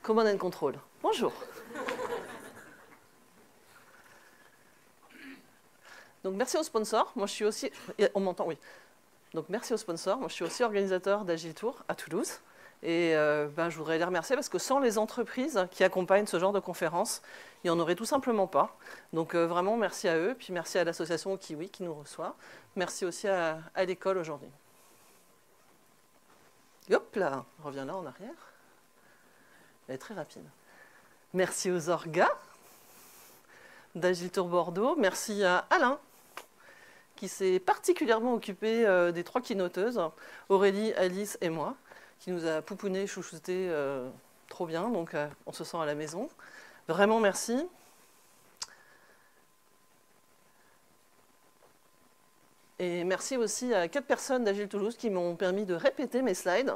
Command and Control. Bonjour. Donc merci aux sponsors. Moi je suis aussi... On m'entend, oui. Donc merci aux sponsors. Moi je suis aussi organisateur d'Agile Tour à Toulouse. Et je voudrais les remercier parce que sans les entreprises qui accompagnent ce genre de conférences, il n'y en aurait tout simplement pas. Donc vraiment merci à eux. Puis merci à l'association Kiwi qui nous reçoit. Merci aussi à l'école aujourd'hui. Hop là, on revient là en arrière. Elle est très rapide. Merci aux orgas d'Agile Tour Bordeaux. Merci à Alain, qui s'est particulièrement occupé des 3 keynoteuses, Aurélie, Alice et moi, qui nous a poupouné, chouchouté trop bien, donc on se sent à la maison. Vraiment merci. Et merci aussi à 4 personnes d'Agile Toulouse qui m'ont permis de répéter mes slides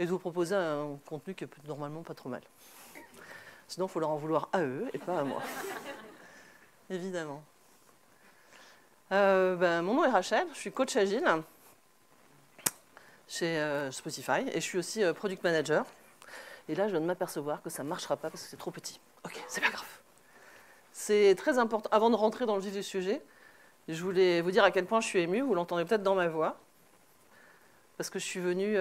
et de vous proposer un contenu qui est normalement pas trop mal. Sinon, il faut leur en vouloir à eux et pas à moi. Évidemment. Mon nom est Rachel, je suis coach agile chez Spotify et je suis aussi product manager. Et là, je viens de m'apercevoir que ça ne marchera pas parce que c'est trop petit. Ok, c'est pas grave. C'est très important. Avant de rentrer dans le vif du sujet, je voulais vous dire à quel point je suis émue. Vous l'entendez peut-être dans ma voix. Parce que je suis venue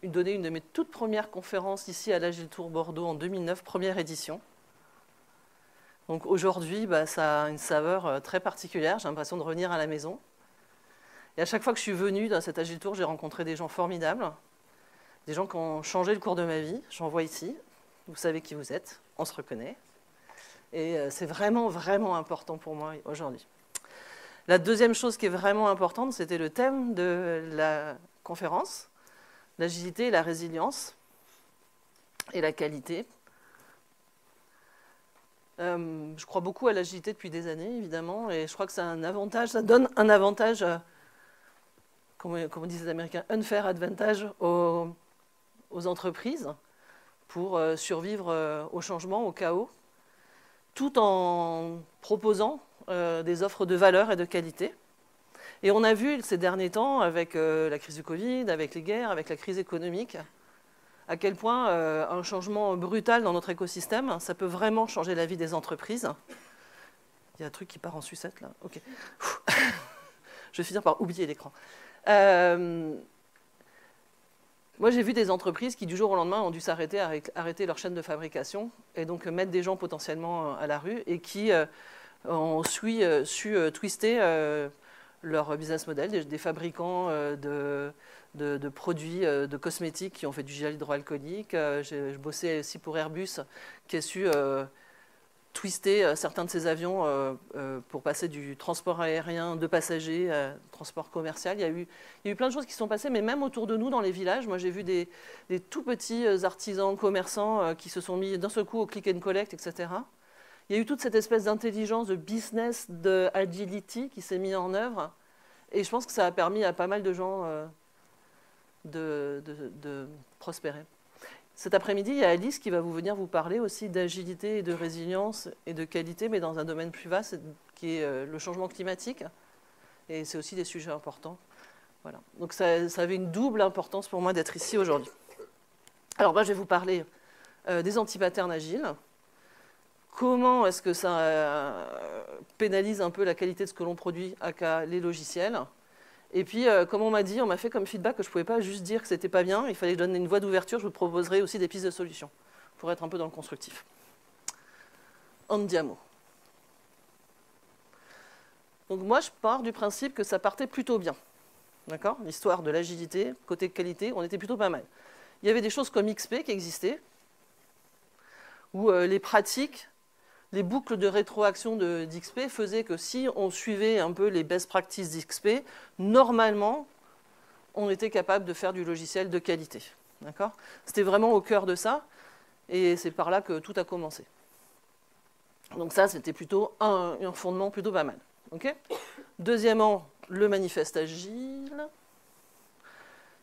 donner une de mes toutes premières conférences ici à l'Agile Tour Bordeaux en 2009, première édition. Donc aujourd'hui, ça a une saveur très particulière. J'ai l'impression de revenir à la maison. Et à chaque fois que je suis venue dans cet Agile Tour, j'ai rencontré des gens formidables. Des gens qui ont changé le cours de ma vie. J'en vois ici. Vous savez qui vous êtes. On se reconnaît. Et c'est vraiment, vraiment important pour moi aujourd'hui. La deuxième chose qui est vraiment importante, c'était le thème de la conférence, l'agilité et la résilience et la qualité. Je crois beaucoup à l'agilité depuis des années, évidemment, et je crois que c'est un avantage, ça donne un avantage, comme disent les Américains, unfair advantage aux entreprises pour survivre au changement, au chaos, tout en proposant des offres de valeur et de qualité. Et on a vu ces derniers temps, avec la crise du Covid, avec les guerres, avec la crise économique, à quel point un changement brutal dans notre écosystème, ça peut vraiment changer la vie des entreprises. Il y a un truc qui part en sucette, là. Ok. Je vais finir par oublier l'écran. Moi, j'ai vu des entreprises qui, du jour au lendemain, ont dû arrêter leur chaîne de fabrication et donc mettre des gens potentiellement à la rue et qui ont su twister leur business model, des fabricants de produits de cosmétiques qui ont fait du gel hydroalcoolique. Je bossais aussi pour Airbus qui a su twister certains de ses avions pour passer du transport aérien de passagers à transport commercial. Il y a eu plein de choses qui se sont passées, mais même autour de nous, dans les villages, moi j'ai vu des tout petits artisans, commerçants qui se sont mis d'un seul coup au click and collect, etc. Il y a eu toute cette espèce d'intelligence, de business, de agility qui s'est mise en œuvre. Et je pense que ça a permis à pas mal de gens de prospérer. Cet après-midi, il y a Alice qui va venir vous parler aussi d'agilité et de résilience et de qualité, mais dans un domaine plus vaste qui est le changement climatique. Et c'est aussi des sujets importants. Voilà. Donc ça avait une double importance pour moi d'être ici aujourd'hui. Alors moi, je vais vous parler des anti-patterns agiles. Comment est-ce que ça pénalise un peu la qualité de ce que l'on produit, aka les logiciels. Et puis, comme on m'a dit, on m'a fait comme feedback que je ne pouvais pas juste dire que c'était pas bien, il fallait que je donne une voie d'ouverture, je vous proposerai aussi des pistes de solutions, pour être un peu dans le constructif. Andiamo. Donc moi, je pars du principe que ça partait plutôt bien. D'accord ? L'histoire de l'agilité, côté qualité, on était plutôt pas mal. Il y avait des choses comme XP qui existaient, où les pratiques, les boucles de rétroaction d'XP faisaient que si on suivait un peu les best practices d'XP, normalement, on était capable de faire du logiciel de qualité. D'accord ? C'était vraiment au cœur de ça, et c'est par là que tout a commencé. Donc ça, c'était plutôt un fondement plutôt pas mal. Okay ? Deuxièmement, le manifeste agile.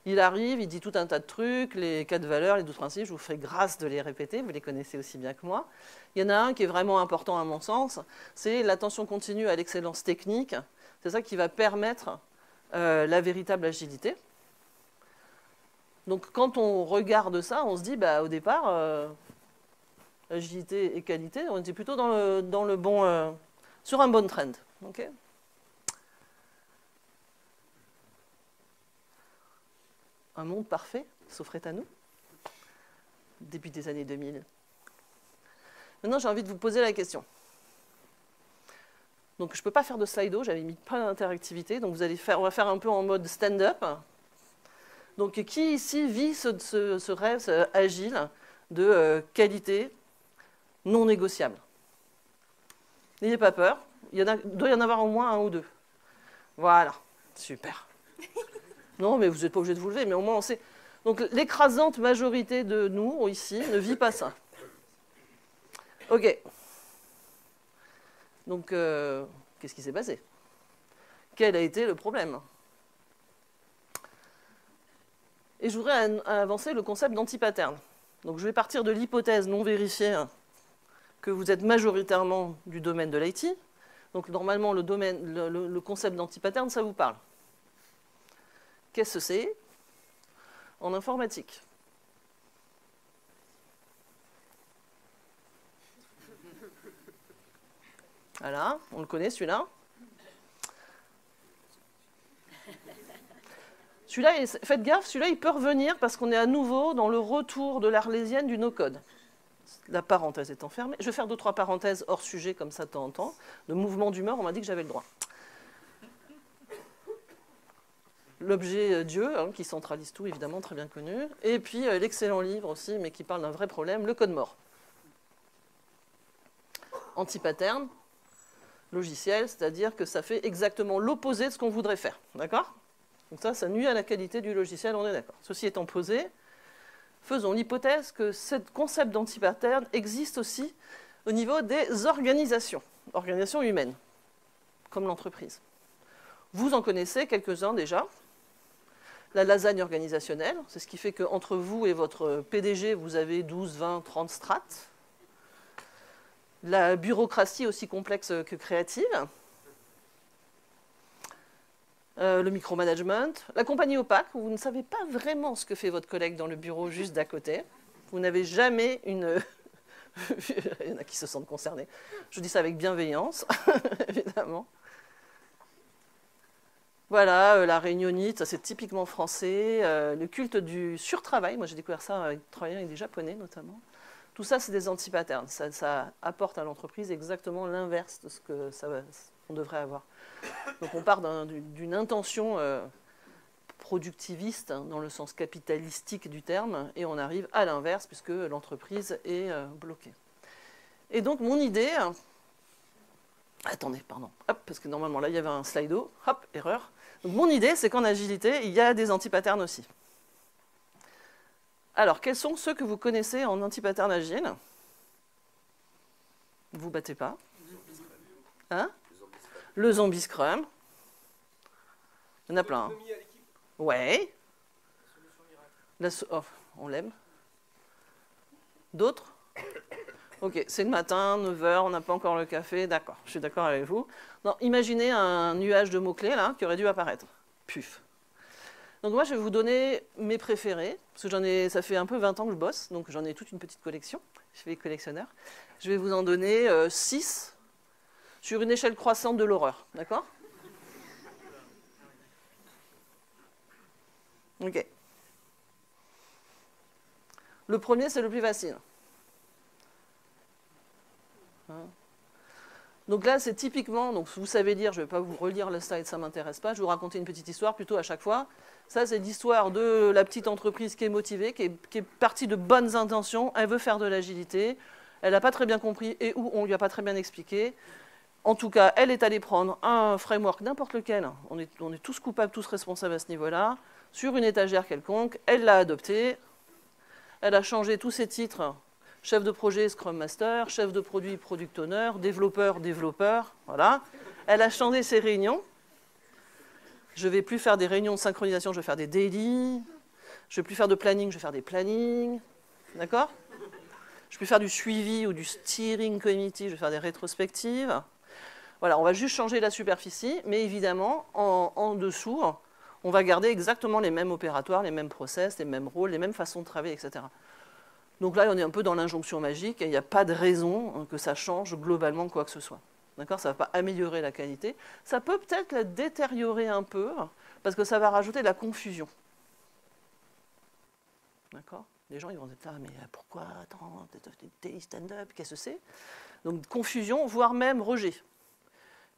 Il arrive, il dit tout un tas de trucs, les 4 valeurs, les 12 principes, je vous ferai grâce de les répéter, vous les connaissez aussi bien que moi. Il y en a un qui est vraiment important à mon sens, c'est l'attention continue à l'excellence technique. C'est ça qui va permettre la véritable agilité. Donc quand on regarde ça, on se dit, bah, au départ, agilité et qualité, on était plutôt dans le bon, sur un bon trend. Okay, un monde parfait s'offrait à nous, début des années 2000. Maintenant, j'ai envie de vous poser la question. Donc, je ne peux pas faire de Slido, j'avais mis pas d'interactivité, donc on va faire un peu en mode stand-up. Donc, qui ici vit ce rêve agile de qualité non négociable? N'ayez pas peur, il doit y en avoir au moins un ou deux. Voilà, super. Non, mais vous n'êtes pas obligé de vous lever, mais au moins on sait. Donc, l'écrasante majorité de nous, ici, ne vit pas ça. Ok. Donc, qu'est-ce qui s'est passé? Quel a été le problème? Et je voudrais avancer le concept d'anti-pattern. Donc, je vais partir de l'hypothèse non vérifiée que vous êtes majoritairement du domaine de l'IT. Donc, normalement, le concept d'anti-pattern, ça vous parle. Qu'est-ce que c'est en informatique? Voilà, on le connaît celui-là. Celui-là, faites gaffe, celui-là, il peut revenir parce qu'on est à nouveau dans le retour de l'arlésienne du no-code. La parenthèse est enfermée. Je vais faire 2-3 parenthèses hors sujet, comme ça, de temps en temps. De mouvement d'humeur, on m'a dit que j'avais le droit. L'objet Dieu, hein, qui centralise tout, évidemment, très bien connu. Et puis, l'excellent livre aussi, mais qui parle d'un vrai problème, le code mort. Anti-pattern. Logiciel, c'est-à-dire que ça fait exactement l'opposé de ce qu'on voudrait faire. D'accord? Donc ça nuit à la qualité du logiciel, on est d'accord. Ceci étant posé, faisons l'hypothèse que ce concept d'anti-pattern existe aussi au niveau des organisations humaines, comme l'entreprise. Vous en connaissez quelques-uns déjà. La lasagne organisationnelle, c'est ce qui fait qu'entre vous et votre PDG, vous avez 12, 20, 30 strates. La bureaucratie aussi complexe que créative, le micromanagement, la compagnie opaque, où vous ne savez pas vraiment ce que fait votre collègue dans le bureau juste d'à côté. Vous n'avez jamais une... Il y en a qui se sentent concernés. Je dis ça avec bienveillance, évidemment. Voilà, la réunionite, ça c'est typiquement français. Le culte du surtravail, moi j'ai découvert ça en travaillant avec des Japonais notamment. Tout ça, c'est des anti-patterns. Ça apporte à l'entreprise exactement l'inverse de ce qu'on devrait avoir. Donc on part d'une intention productiviste, hein, dans le sens capitalistique du terme, et on arrive à l'inverse, puisque l'entreprise est bloquée. Et donc mon idée... Attendez, pardon. Hop, parce que normalement, là, il y avait un slido. Hop, erreur. Donc mon idée, c'est qu'en agilité, il y a des anti-patterns aussi. Alors, quels sont ceux que vous connaissez en anti-pattern agile? Vous ne vous battez pas. Hein? Le zombie scrum. Il y en a plein. Hein. Ouais. Oh, on l'aime. D'autres? Ok, c'est le matin, 9h, on n'a pas encore le café. D'accord, je suis d'accord avec vous. Non, imaginez un nuage de mots-clés là qui aurait dû apparaître. Puf. Donc moi, je vais vous donner mes préférés, parce que ça fait un peu 20 ans que je bosse, donc j'en ai toute une petite collection. Je fais collectionneur. Je vais vous en donner 6 sur une échelle croissante de l'horreur. D'accord? Ok. Le premier, c'est le plus facile. Donc là, c'est typiquement, donc vous savez lire, je ne vais pas vous relire le slide, ça ne m'intéresse pas, je vais vous raconter une petite histoire plutôt à chaque fois. Ça, c'est l'histoire de la petite entreprise qui est motivée, qui est partie de bonnes intentions, elle veut faire de l'agilité, elle n'a pas très bien compris et où on ne lui a pas très bien expliqué. En tout cas, elle est allée prendre un framework, n'importe lequel, on est tous coupables, tous responsables à ce niveau-là, sur une étagère quelconque, elle l'a adopté, elle a changé tous ses titres. Chef de projet, Scrum Master, chef de produit, Product Owner, développeur, voilà. Elle a changé ses réunions. Je ne vais plus faire des réunions de synchronisation, je vais faire des daily. Je ne vais plus faire de planning, je vais faire des plannings. D'accord? Je ne vais plus faire du suivi ou du steering committee, je vais faire des rétrospectives. Voilà, on va juste changer la superficie, mais évidemment, en dessous, On va garder exactement les mêmes opératoires, les mêmes process, les mêmes rôles, les mêmes façons de travailler, etc. Donc là, on est un peu dans l'injonction magique et il n'y a pas de raison que ça change globalement quoi que ce soit. D'accord ? Ça ne va pas améliorer la qualité. Ça peut peut-être la détériorer un peu parce que ça va rajouter de la confusion. D'accord ? Les gens ils vont être là, mais pourquoi ? Attends, daily stand-up, qu'est-ce que c'est ? Donc confusion, voire même rejet.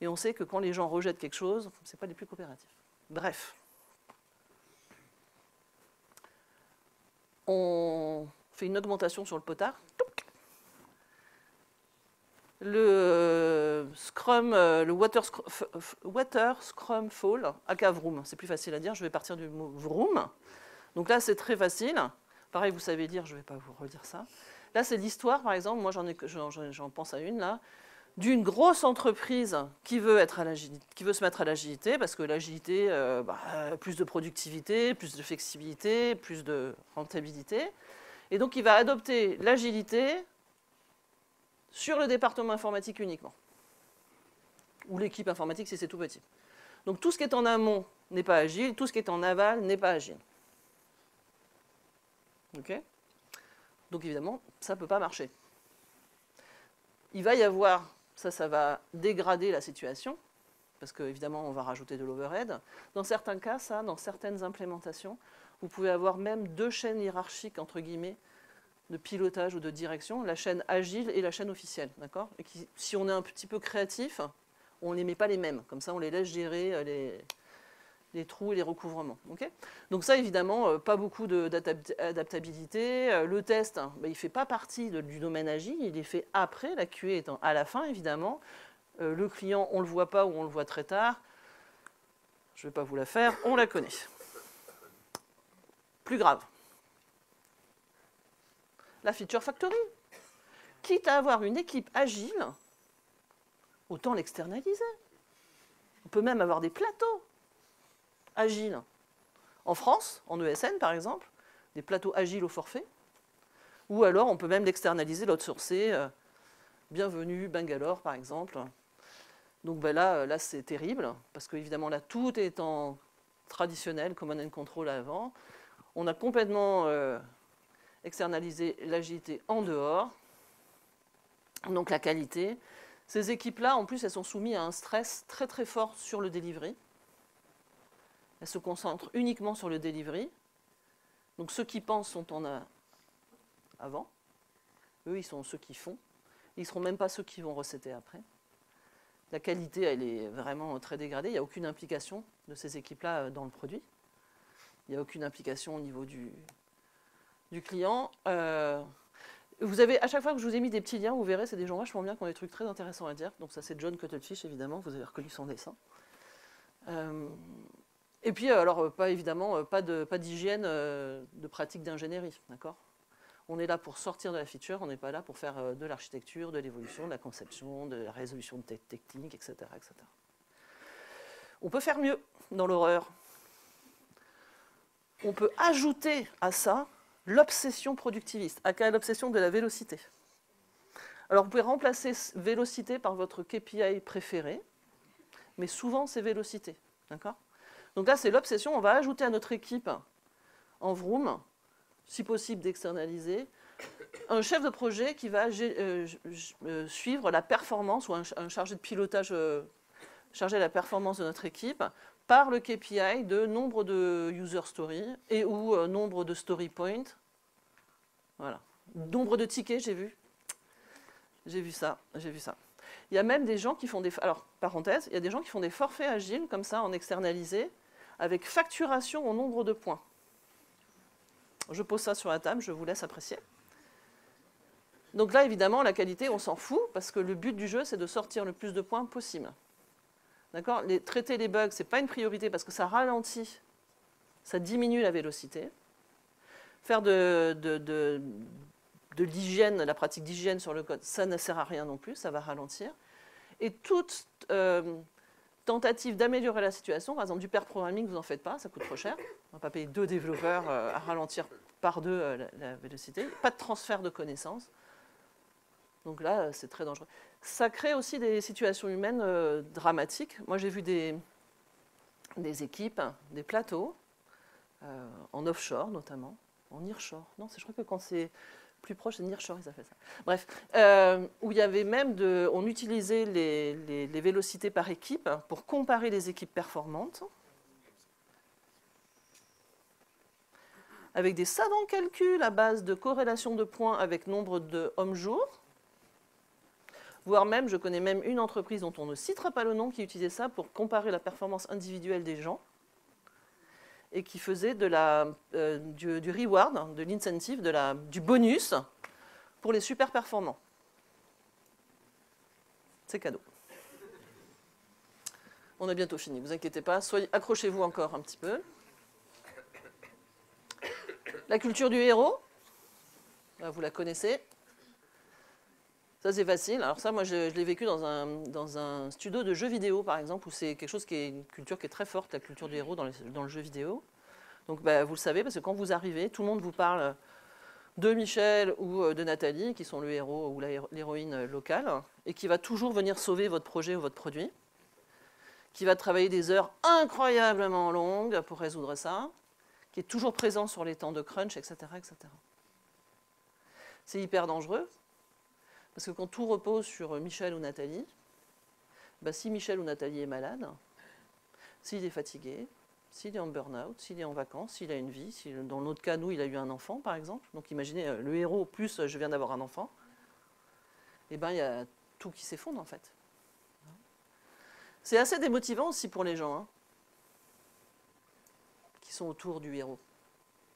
Et on sait que quand les gens rejettent quelque chose, ce n'est pas les plus coopératifs. Bref. On fait une augmentation sur le potard. Le Scrum, le Water Scrum Fall, aka Vroom. C'est plus facile à dire, je vais partir du mot Vroom. Donc là, c'est très facile. Pareil, vous savez lire, je ne vais pas vous redire ça. Là, c'est l'histoire, par exemple, moi j'en pense à une là, d'une grosse entreprise qui veut se mettre à l'agilité, parce que l'agilité, plus de productivité, plus de flexibilité, plus de rentabilité. Et donc, il va adopter l'agilité sur le département informatique uniquement. Ou l'équipe informatique si c'est tout petit. Donc, tout ce qui est en amont n'est pas agile, tout ce qui est en aval n'est pas agile. Ok ? Donc, évidemment, ça ne peut pas marcher. Il va y avoir, ça va dégrader la situation, parce qu'évidemment, on va rajouter de l'overhead. Dans certains cas, dans certaines implémentations, vous pouvez avoir même 2 chaînes hiérarchiques, entre guillemets, de pilotage ou de direction, la chaîne agile et la chaîne officielle, d'accord ? Et si on est un petit peu créatif, on ne les met pas les mêmes, comme ça on les laisse gérer les trous et les recouvrements. Okay ? Donc ça, évidemment, pas beaucoup d'adaptabilité. Le test, il ne fait pas partie du domaine agile, il est fait après, la QA étant à la fin, évidemment. Le client, on ne le voit pas ou on le voit très tard. Je ne vais pas vous la faire, on la connaît. Plus grave. La feature factory. Quitte à avoir une équipe agile, autant l'externaliser. On peut même avoir des plateaux agiles. En France, en ESN par exemple, des plateaux agiles au forfait. Ou alors on peut même l'externaliser, l'outsourcer. Bienvenue Bangalore par exemple. Donc là c'est terrible, parce qu'évidemment là tout est en traditionnel, command and control avant. On a complètement externalisé l'agilité en dehors. Donc la qualité. Ces équipes-là, en plus, elles sont soumises à un stress très très fort sur le delivery. Elles se concentrent uniquement sur le delivery. Donc ceux qui pensent sont avant. Eux, ils sont ceux qui font. Ils ne seront même pas ceux qui vont recéter après. La qualité, elle est vraiment très dégradée. Il n'y a aucune implication de ces équipes-là dans le produit. Il n'y a aucune implication au niveau du client. Vous avez, à chaque fois que je vous ai mis des petits liens, vous verrez, c'est des gens vachement bien qui ont des trucs très intéressants à dire. Donc ça, c'est John Cuttlefish, évidemment, vous avez reconnu son dessin. Et puis, alors, pas d'hygiène de pratique d'ingénierie, d'accord ? On est là pour sortir de la feature, on n'est pas là pour faire de l'architecture, de l'évolution, de la conception, de la résolution de techniques, etc., etc. On peut faire mieux dans l'horreur. On peut ajouter à ça l'obsession productiviste, aka l'obsession de la vélocité. Alors vous pouvez remplacer vélocité par votre KPI préféré, mais souvent c'est vélocité, d'accord ? Donc là c'est l'obsession, on va ajouter à notre équipe en Vroom, si possible d'externaliser, un chef de projet qui va suivre la performance, ou un chargé de pilotage chargé de la performance de notre équipe, par le KPI de nombre de user stories et ou nombre de story points. Voilà. Nombre de tickets, j'ai vu. J'ai vu ça. Il y a même des gens qui font des... Alors, parenthèse, il y a des gens qui font des forfaits agiles, comme ça, en externalisé, avec facturation au nombre de points. Je pose ça sur la table, je vous laisse apprécier. Donc là, évidemment, la qualité, on s'en fout, parce que le but du jeu, c'est de sortir le plus de points possible. D'accord ? Traiter les bugs, ce n'est pas une priorité, parce que ça ralentit, ça diminue la vélocité. Faire de l'hygiène, la pratique d'hygiène sur le code, ça ne sert à rien non plus, ça va ralentir. Et toute tentative d'améliorer la situation, par exemple du pair programming, vous n'en faites pas, ça coûte trop cher. On ne va pas payer 2 développeurs à ralentir par 2 la vélocité. Pas de transfert de connaissances. Donc là, c'est très dangereux. Ça crée aussi des situations humaines dramatiques. Moi, j'ai vu des équipes, des plateaux, en offshore notamment, en nearshore. Non, je crois que quand c'est plus proche, c'est nearshore, ils ont fait ça. Bref, où il y avait même on utilisait les vélocités par équipe pour comparer les équipes performantes, avec des savants calculs à base de corrélation de points avec nombre de hommes-jours, voire même, je connais même une entreprise dont on ne citera pas le nom qui utilisait ça pour comparer la performance individuelle des gens et qui faisait du reward, de l'incentive, du bonus pour les super performants. C'est cadeau. On a bientôt fini, ne vous inquiétez pas, accrochez-vous encore un petit peu. La culture du héros, vous la connaissez. Ça, c'est facile. Alors ça, moi, je l'ai vécu dans un studio de jeux vidéo, par exemple, où c'est quelque chose qui est une culture qui est très forte, la culture du héros dans le jeu vidéo. Donc, vous le savez, parce que quand vous arrivez, tout le monde vous parle de Michel ou de Nathalie, qui sont le héros ou l'héroïne locale, et qui va toujours venir sauver votre projet ou votre produit, qui va travailler des heures incroyablement longues pour résoudre ça, qui est toujours présent sur les temps de crunch, etc. etc. C'est hyper dangereux, parce que quand tout repose sur Michel ou Nathalie, si Michel ou Nathalie est malade, s'il est fatigué, s'il est en burn-out, s'il est en vacances, s'il a une vie, dans notre cas, nous, il a eu un enfant, par exemple, donc imaginez, le héros plus je viens d'avoir un enfant, et il y a tout qui s'effondre, en fait. C'est assez démotivant aussi pour les gens, qui sont autour du héros.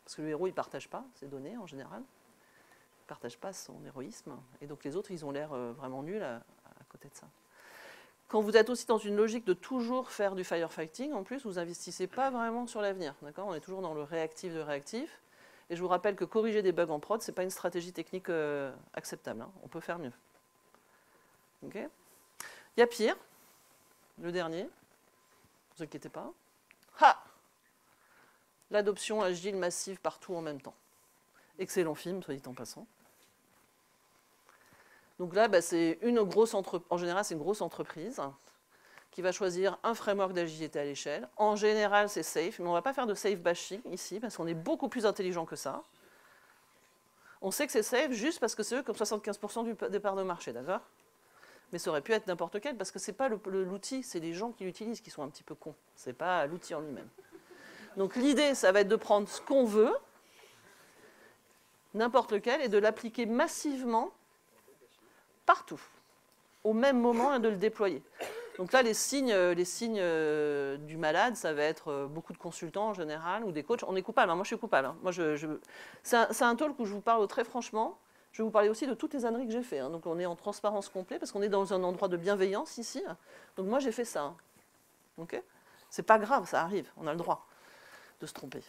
Parce que le héros, il ne partage pas ses données, en général. Il ne partage pas son héroïsme. Et donc les autres, ils ont l'air vraiment nuls à côté de ça. Quand vous êtes aussi dans une logique de toujours faire du firefighting, en plus, vous n'investissez pas vraiment sur l'avenir. On est toujours dans le réactif de réactif. Et je vous rappelle que corriger des bugs en prod, ce n'est pas une stratégie technique acceptable. On peut faire mieux. Okay. Il y a pire, le dernier. Ne vous inquiétez pas. L'adoption agile massive partout en même temps. Excellent film, soit dit en passant. Donc là, c'est une grosse entreprise. En général, c'est une grosse entreprise qui va choisir un framework d'agilité à l'échelle. En général, c'est safe, mais on ne va pas faire de safe bashing ici, parce qu'on est beaucoup plus intelligent que ça. On sait que c'est safe juste parce que c'est eux qui ont 75% des parts de marché, d'accord? Mais ça aurait pu être n'importe quel, parce que ce n'est pas l'outil, c'est les gens qui l'utilisent qui sont un petit peu cons. Ce n'est pas l'outil en lui-même. Donc l'idée, ça va être de prendre ce qu'on veut, n'importe lequel, et de l'appliquer massivement partout, au même moment, et de le déployer. Donc là, les signes du malade, ça va être beaucoup de consultants en général, ou des coachs. On est coupable, moi je suis coupable. Moi, c'est un talk où je vous parle très franchement. Je vais vous parler aussi de toutes les âneries que j'ai fait. Donc on est en transparence complète, parce qu'on est dans un endroit de bienveillance ici. Donc moi, j'ai fait ça. Okay, c'est pas grave, ça arrive, on a le droit de se tromper.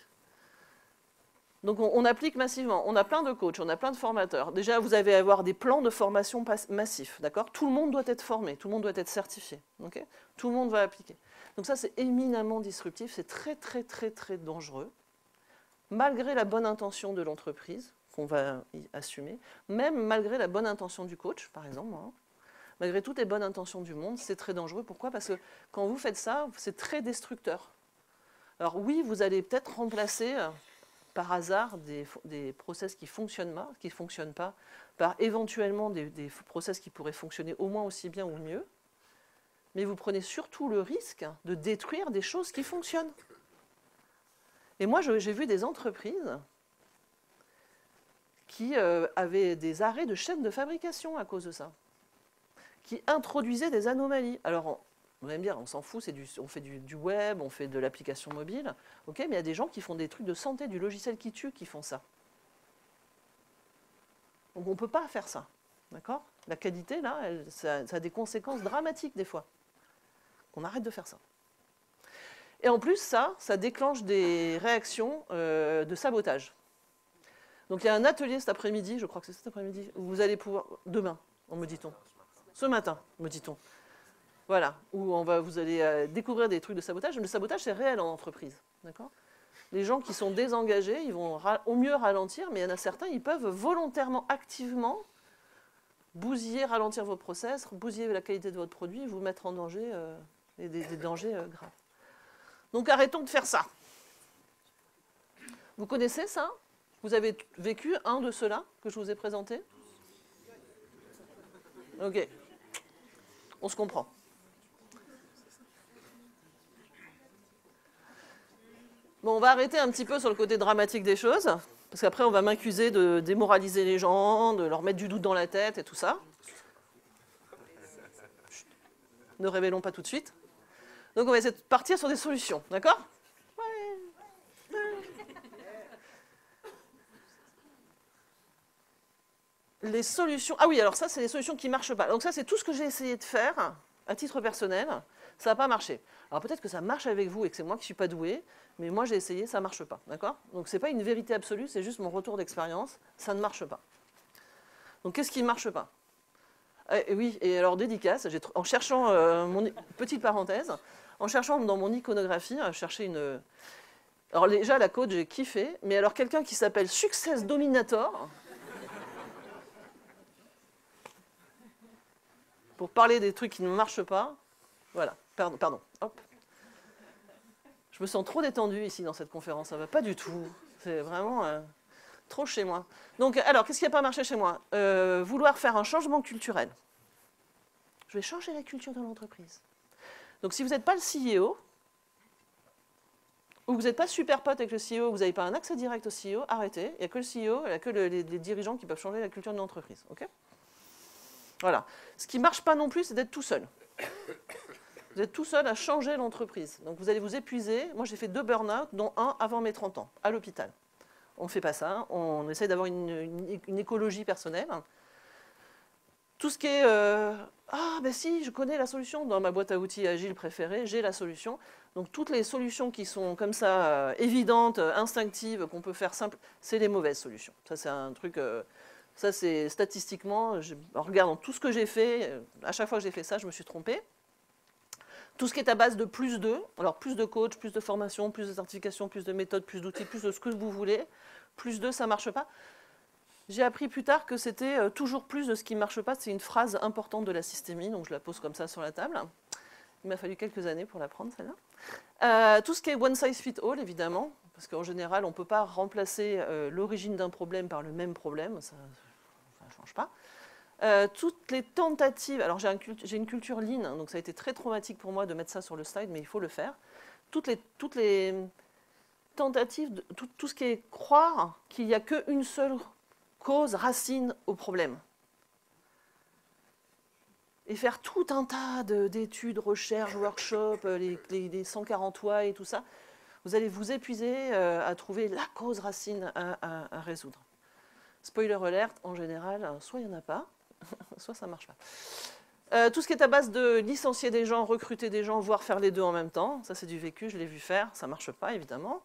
Donc on applique massivement, on a plein de coachs, on a plein de formateurs. Déjà, vous allez avoir des plans de formation massifs, d'accord? Tout le monde doit être formé, tout le monde doit être certifié, okay? Tout le monde va appliquer. Donc ça, c'est éminemment disruptif, c'est très, très, très, très dangereux, malgré la bonne intention de l'entreprise, qu'on va assumer, même malgré la bonne intention du coach, par exemple, malgré toutes les bonnes intentions du monde, c'est très dangereux. Pourquoi? Parce que quand vous faites ça, c'est très destructeur. Alors oui, vous allez peut-être remplacer par hasard des process qui ne fonctionnent pas, par éventuellement des process qui pourraient fonctionner au moins aussi bien ou mieux, mais vous prenez surtout le risque de détruire des choses qui fonctionnent. Et moi, j'ai vu des entreprises qui avaient des arrêts de chaîne de fabrication à cause de ça, qui introduisaient des anomalies. Alors, vous allez me dire, on s'en fout, on fait du web, on fait de l'application mobile. Ok, mais il y a des gens qui font des trucs de santé, du logiciel qui tue, qui font ça. Donc on ne peut pas faire ça. D'accord? La qualité, là, ça a des conséquences dramatiques des fois. On arrête de faire ça. Et en plus, ça déclenche des réactions de sabotage. Donc il y a un atelier cet après-midi, je crois que c'est cet après-midi, où vous allez pouvoir... Demain, me dit-on. Ce matin, me dit-on. Voilà, où vous allez découvrir des trucs de sabotage. Le sabotage, c'est réel en entreprise. D'accord ? Les gens qui sont désengagés, ils vont au mieux ralentir, mais il y en a certains, ils peuvent volontairement, activement, bousiller, ralentir vos process, bousiller la qualité de votre produit, vous mettre en danger, des dangers graves. Donc arrêtons de faire ça. Vous connaissez ça? Vous avez vécu un de ceux-là que je vous ai présenté? Ok. On se comprend. Bon, on va arrêter un petit peu sur le côté dramatique des choses, parce qu'après on va m'accuser de démoraliser les gens, de leur mettre du doute dans la tête et tout ça. Chut. Ne révélons pas tout de suite. Donc on va essayer de partir sur des solutions, d'accord? Ouais. Les solutions... Ah oui, alors ça, c'est les solutions qui ne marchent pas. Donc ça, c'est tout ce que j'ai essayé de faire, à titre personnel. Ça n'a pas marché. Alors peut-être que ça marche avec vous et que c'est moi qui ne suis pas doué, mais moi j'ai essayé, ça ne marche pas, d'accord? Donc ce n'est pas une vérité absolue, c'est juste mon retour d'expérience, ça ne marche pas. Donc qu'est-ce qui ne marche pas? Oui, et alors dédicace, en cherchant, petite parenthèse, en cherchant dans mon iconographie, chercher une... Alors déjà la code j'ai kiffé, mais alors quelqu'un qui s'appelle Success Dominator, pour parler des trucs qui ne marchent pas, voilà, pardon, hop. Je me sens trop détendue ici dans cette conférence, ça ne va pas du tout. C'est vraiment trop chez moi. Donc, alors, qu'est-ce qui n'a pas marché chez moi? Vouloir faire un changement culturel. Je vais changer la culture de l'entreprise. Donc, si vous n'êtes pas le CEO, ou vous n'êtes pas super pote avec le CEO, vous n'avez pas un accès direct au CEO, arrêtez. Il n'y a que le CEO, il n'y a que les dirigeants qui peuvent changer la culture de l'entreprise. Okay, voilà. Ce qui ne marche pas non plus, c'est d'être tout seul. Vous êtes tout seul à changer l'entreprise. Donc vous allez vous épuiser. Moi, j'ai fait 2 burn-out, dont un avant mes 30 ans, à l'hôpital. On ne fait pas ça. On essaie d'avoir une écologie personnelle. Tout ce qui est ah, ben si, je connais la solution. Dans ma boîte à outils agile préférée, j'ai la solution. Donc toutes les solutions qui sont comme ça, évidentes, instinctives, qu'on peut faire simple, c'est les mauvaises solutions. Ça, c'est un truc... ça, c'est statistiquement... En regardant tout ce que j'ai fait, à chaque fois que j'ai fait ça, je me suis trompée. Tout ce qui est à base de plus de, alors plus de coach, plus de formation, plus de certification, plus de méthodes, plus d'outils, plus de ce que vous voulez, plus de, ça ne marche pas. J'ai appris plus tard que c'était toujours plus de ce qui ne marche pas. C'est une phrase importante de la systémie, donc je la pose comme ça sur la table. Il m'a fallu quelques années pour l'apprendre, celle-là. Tout ce qui est one size fit all, évidemment, parce qu'en général, on ne peut pas remplacer l'origine d'un problème par le même problème, ça ne change pas. Toutes les tentatives, alors j'ai une culture lean, donc ça a été très traumatique pour moi de mettre ça sur le slide, mais il faut le faire. Toutes les tentatives, tout ce qui est croire qu'il n'y a qu'une seule cause, racine au problème. Et faire tout un tas d'études, recherches, workshops, les 140 why et tout ça, vous allez vous épuiser à trouver la cause racine à résoudre. Spoiler alert, en général, soit il n'y en a pas, soit ça ne marche pas. Tout ce qui est à base de licencier des gens, recruter des gens, voire faire les deux en même temps, ça c'est du vécu, je l'ai vu faire, ça ne marche pas évidemment.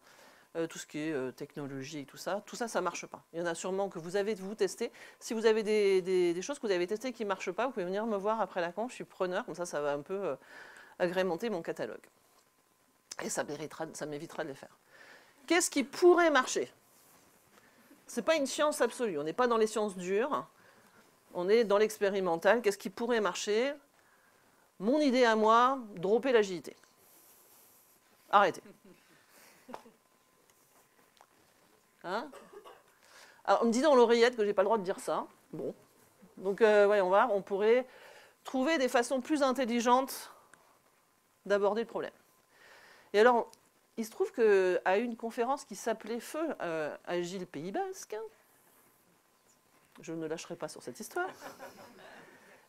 Tout ce qui est technologie et tout ça, ça ne marche pas. Il y en a sûrement que vous avez testé. Si vous avez des choses que vous avez testées qui ne marchent pas, vous pouvez venir me voir après la conf, je suis preneur, comme ça va un peu agrémenter mon catalogue. Et ça m'évitera de les faire. Qu'est-ce qui pourrait marcher? Ce n'est pas une science absolue, on n'est pas dans les sciences dures, on est dans l'expérimental. Qu'est-ce qui pourrait marcher? Mon idée à moi, dropper l'agilité. Arrêtez. Hein? Alors, on me dit dans l'oreillette que je n'ai pas le droit de dire ça. Bon. Donc, voyons voir, on pourrait trouver des façons plus intelligentes d'aborder le problème. Et alors, il se trouve qu'à une conférence qui s'appelait Feu Agile Pays Basque, je ne lâcherai pas sur cette histoire,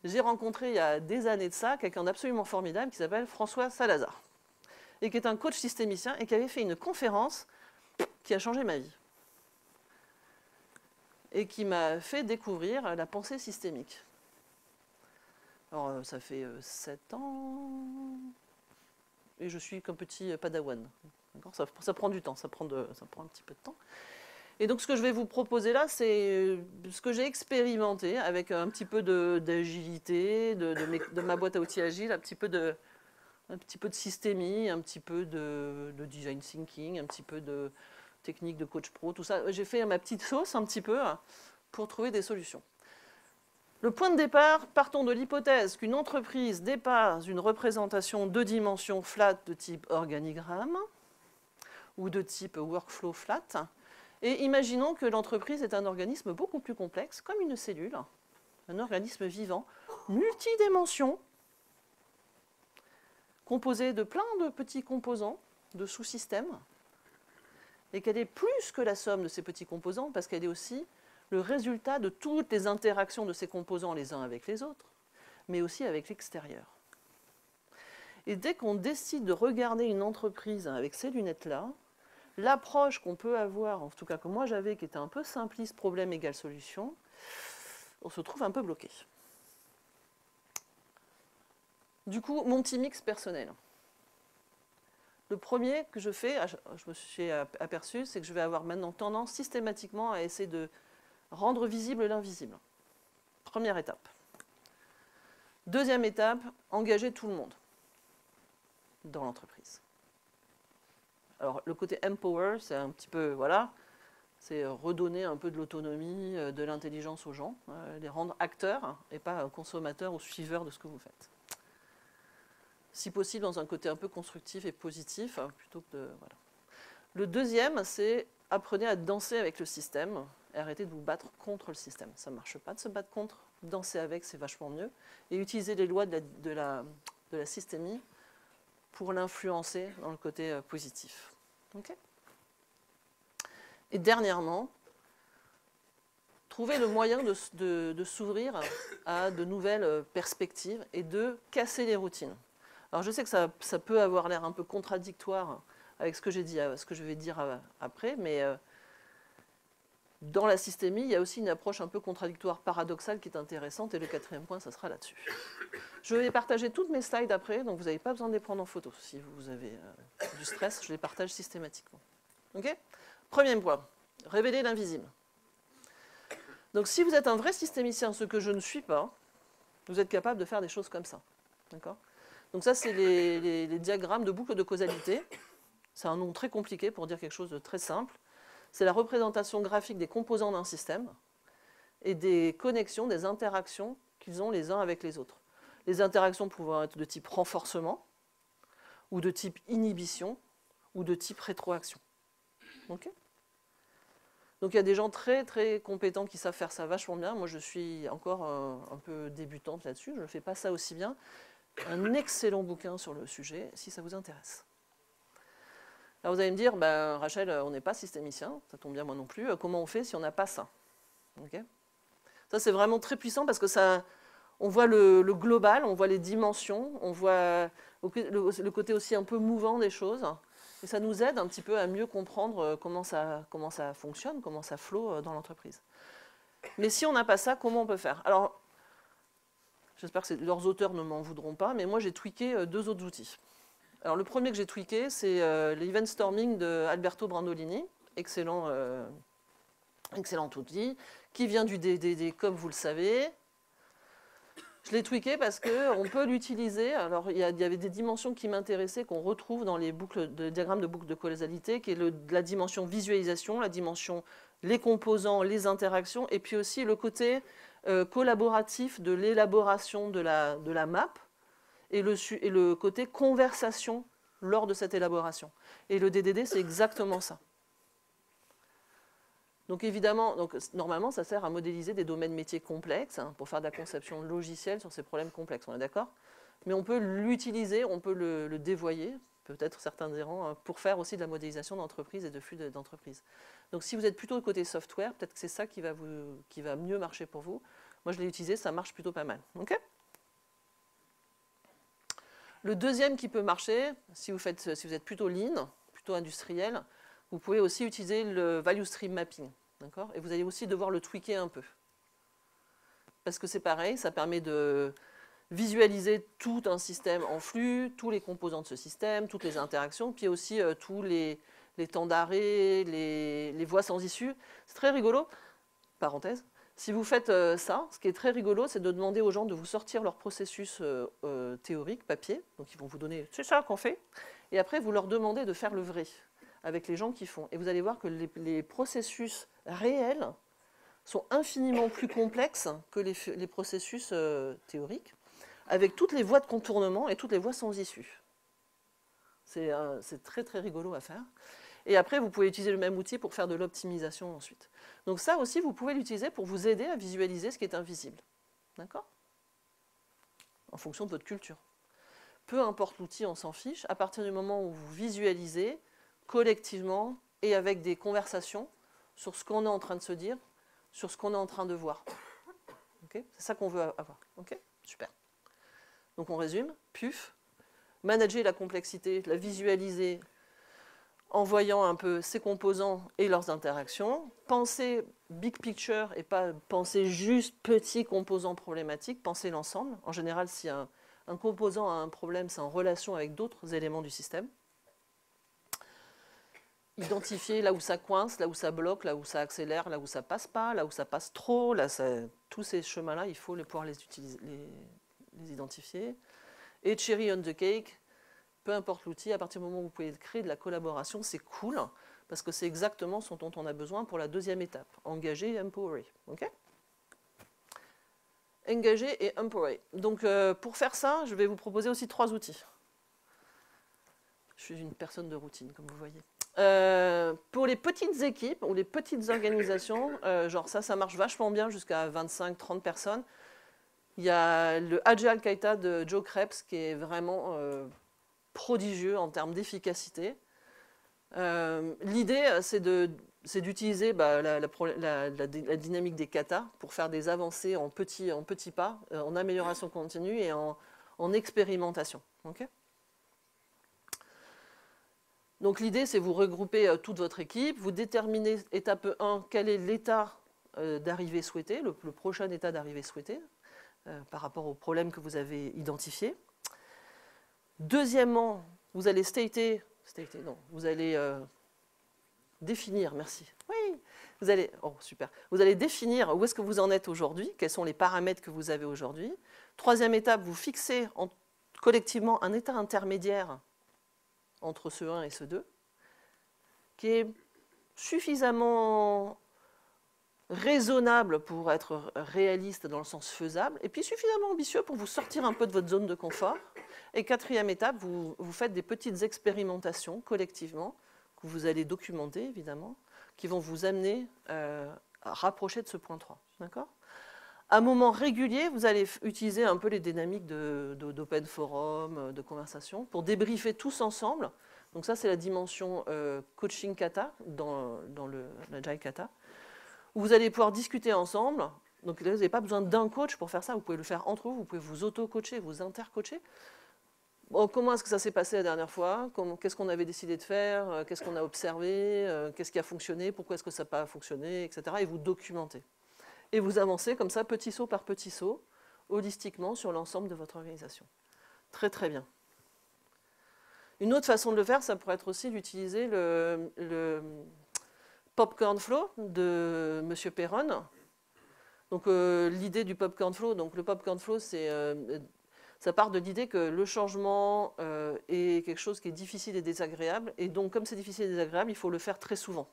j'ai rencontré il y a des années de ça quelqu'un d'absolument formidable qui s'appelle François Salazar, et qui est un coach systémicien et qui avait fait une conférence qui a changé ma vie. Et qui m'a fait découvrir la pensée systémique. Alors, ça fait 7 ans, et je suis qu'un petit padawan. Ça prend du temps, ça prend un petit peu de temps. Et donc, ce que je vais vous proposer là, c'est ce que j'ai expérimenté avec un petit peu d'agilité, de ma boîte à outils agile, un petit peu de systémie, un petit peu de design thinking, un petit peu de technique de coach pro, tout ça. J'ai fait ma petite sauce un petit peu pour trouver des solutions. Le point de départ, partons de l'hypothèse qu'une entreprise dépasse une représentation 2 dimensions flat de type organigramme ou de type workflow flat. Et imaginons que l'entreprise est un organisme beaucoup plus complexe, comme une cellule, un organisme vivant, multidimension, composé de plein de petits composants, de sous-systèmes, et qu'elle est plus que la somme de ces petits composants, parce qu'elle est aussi le résultat de toutes les interactions de ces composants les uns avec les autres, mais aussi avec l'extérieur. Et dès qu'on décide de regarder une entreprise avec ces lunettes-là, l'approche qu'on peut avoir, en tout cas que moi j'avais, qui était un peu simpliste, problème égale solution, on se trouve un peu bloqué. Du coup, mon petit mix personnel. Le premier que je fais, je me suis aperçu, c'est que je vais avoir maintenant tendance systématiquement à essayer de rendre visible l'invisible. Première étape. Deuxième étape, engager tout le monde dans l'entreprise. Alors, le côté empower, c'est un petit peu, voilà, c'est redonner un peu de l'autonomie, de l'intelligence aux gens, les rendre acteurs et pas consommateurs ou suiveurs de ce que vous faites. Si possible, dans un côté un peu constructif et positif, plutôt que de, voilà. Le deuxième, c'est apprenez à danser avec le système et arrêtez de vous battre contre le système. Ça ne marche pas de se battre contre, danser avec, c'est vachement mieux. Et utilisez les lois de la systémie pour l'influencer dans le côté positif. Okay. Et dernièrement, trouver le moyen de s'ouvrir à de nouvelles perspectives et de casser les routines. Alors je sais que ça peut avoir l'air un peu contradictoire avec ce que j'ai dit, ce que je vais dire après, mais dans la systémie, il y a aussi une approche un peu contradictoire, paradoxale qui est intéressante, et le quatrième point, ça sera là-dessus. Je vais partager toutes mes slides après, donc vous n'avez pas besoin de les prendre en photo. Si vous avez du stress, je les partage systématiquement. Ok ? Premier point, révéler l'invisible. Donc si vous êtes un vrai systémicien, ce que je ne suis pas, vous êtes capable de faire des choses comme ça. D'accord ? Donc ça, c'est les diagrammes de boucle de causalité. C'est un nom très compliqué pour dire quelque chose de très simple. C'est la représentation graphique des composants d'un système et des connexions, des interactions qu'ils ont les uns avec les autres. Les interactions pouvant être de type renforcement, ou de type inhibition, ou de type rétroaction. Okay ? Donc il y a des gens très très compétents qui savent faire ça vachement bien. Moi je suis encore un peu débutante là-dessus, je ne fais pas ça aussi bien. Un excellent bouquin sur le sujet, si ça vous intéresse. Alors vous allez me dire, ben, Rachel, on n'est pas systémicien, ça tombe bien moi non plus, comment on fait si on n'a pas ça? Okay. Ça c'est vraiment très puissant parce que ça, on voit le global, on voit les dimensions, on voit le côté aussi un peu mouvant des choses, et ça nous aide un petit peu à mieux comprendre comment ça fonctionne, comment ça flow dans l'entreprise. Mais si on n'a pas ça, comment on peut faire? Alors, j'espère que leurs auteurs ne m'en voudront pas, mais moi j'ai tweaké 2 autres outils. Alors le premier que j'ai tweaké, c'est l'Event Storming de Alberto Brandolini, excellent outil, qui vient du DDD comme vous le savez. Je l'ai tweaké parce qu'on peut l'utiliser. Alors il y avait des dimensions qui m'intéressaient, qu'on retrouve dans les diagrammes de boucles de causalité, qui est la dimension visualisation, la dimension les composants, les interactions, et puis aussi le côté collaboratif de l'élaboration de la map, et le côté conversation lors de cette élaboration. Et le DDD, c'est exactement ça. Donc évidemment, normalement, ça sert à modéliser des domaines métiers complexes, pour faire de la conception logicielle sur ces problèmes complexes, on est d'accord? Mais on peut l'utiliser, on peut le dévoyer, peut-être certains diront, pour faire aussi de la modélisation d'entreprise et de flux d'entreprise. Donc si vous êtes plutôt côté software, peut-être que c'est ça qui va mieux marcher pour vous. Moi, je l'ai utilisé, ça marche plutôt pas mal. Okay. Le deuxième qui peut marcher, si vous êtes plutôt lean, plutôt industriel, vous pouvez aussi utiliser le value stream mapping. Et vous allez aussi devoir le tweaker un peu. Parce que c'est pareil, ça permet de visualiser tout un système en flux, tous les composants de ce système, toutes les interactions, puis aussi tous les temps d'arrêt, les voies sans issue. C'est très rigolo. Parenthèse. Si vous faites ça, ce qui est très rigolo, c'est de demander aux gens de vous sortir leur processus théorique, papier. Donc ils vont vous donner, c'est ça qu'on fait. Et après, vous leur demandez de faire le vrai avec les gens qui font. Et vous allez voir que les processus réels sont infiniment plus complexes que les processus théoriques, avec toutes les voies de contournement et toutes les voies sans issue. C'est très très rigolo à faire. Et après, vous pouvez utiliser le même outil pour faire de l'optimisation ensuite. Donc ça aussi, vous pouvez l'utiliser pour vous aider à visualiser ce qui est invisible. D'accord? En fonction de votre culture. Peu importe l'outil, on s'en fiche. À partir du moment où vous visualisez collectivement et avec des conversations sur ce qu'on est en train de se dire, sur ce qu'on est en train de voir. Okay? C'est ça qu'on veut avoir. Okay? Super. Donc on résume. PUF. Manager la complexité, la visualiser en voyant un peu ses composants et leurs interactions. Penser big picture et pas penser juste petits composants problématiques. Penser l'ensemble. En général, si un composant a un problème, c'est en relation avec d'autres éléments du système. Identifier là où ça coince, là où ça bloque, là où ça accélère, là où ça passe pas, là où ça passe trop. Là, tous ces chemins-là, il faut pouvoir les identifier. Et cherry on the cake, peu importe l'outil, à partir du moment où vous pouvez créer de la collaboration, c'est cool, parce que c'est exactement ce dont on a besoin pour la deuxième étape, engager et empowerer. Okay? Engager et empowerer. Donc pour faire ça, je vais vous proposer aussi 3 outils. Je suis une personne de routine, comme vous voyez. Pour les petites équipes ou les petites organisations, genre ça marche vachement bien jusqu'à 25-30 personnes. Il y a le Agile Kaita de Joe Krebs qui est vraiment prodigieux en termes d'efficacité. L'idée, c'est d'utiliser la dynamique des katas pour faire des avancées en petits pas, en amélioration continue et en expérimentation. Okay? Donc l'idée, c'est vous regrouper toute votre équipe, vous déterminez, étape 1, quel est l'état d'arrivée souhaité, le prochain état d'arrivée souhaité, par rapport au problème que vous avez identifié. Deuxièmement, vous allez vous allez définir, merci. Oui, vous allez définir où est-ce que vous en êtes aujourd'hui, quels sont les paramètres que vous avez aujourd'hui. Troisième étape, vous fixez collectivement un état intermédiaire entre ce 1 et ce 2, qui est suffisamment raisonnable pour être réaliste dans le sens faisable, et puis suffisamment ambitieux pour vous sortir un peu de votre zone de confort. Et quatrième étape, vous faites des petites expérimentations collectivement, que vous allez documenter évidemment, qui vont vous amener à rapprocher de ce point 3. D'accord ? À un moment régulier, vous allez utiliser un peu les dynamiques d'open forum, de conversation, pour débriefer tous ensemble. Donc ça, c'est la dimension coaching kata dans l'Agile Kata, où vous allez pouvoir discuter ensemble. Donc là, vous n'avez pas besoin d'un coach pour faire ça, vous pouvez le faire entre vous, vous pouvez vous auto-coacher, vous inter-coacher. Bon, comment est-ce que ça s'est passé la dernière fois? Qu'est-ce qu'on avait décidé de faire? Qu'est-ce qu'on a observé? Qu'est-ce qui a fonctionné? Pourquoi est-ce que ça n'a pas fonctionné? Etc. Et vous documentez. Et vous avancez comme ça, petit saut par petit saut, holistiquement sur l'ensemble de votre organisation. Très très bien. Une autre façon de le faire, ça pourrait être aussi d'utiliser le Popcorn Flow de M. Perron. Donc l'idée du Popcorn Flow, donc le Popcorn Flow, ça part de l'idée que le changement est quelque chose qui est difficile et désagréable, et donc comme c'est difficile et désagréable, il faut le faire très souvent.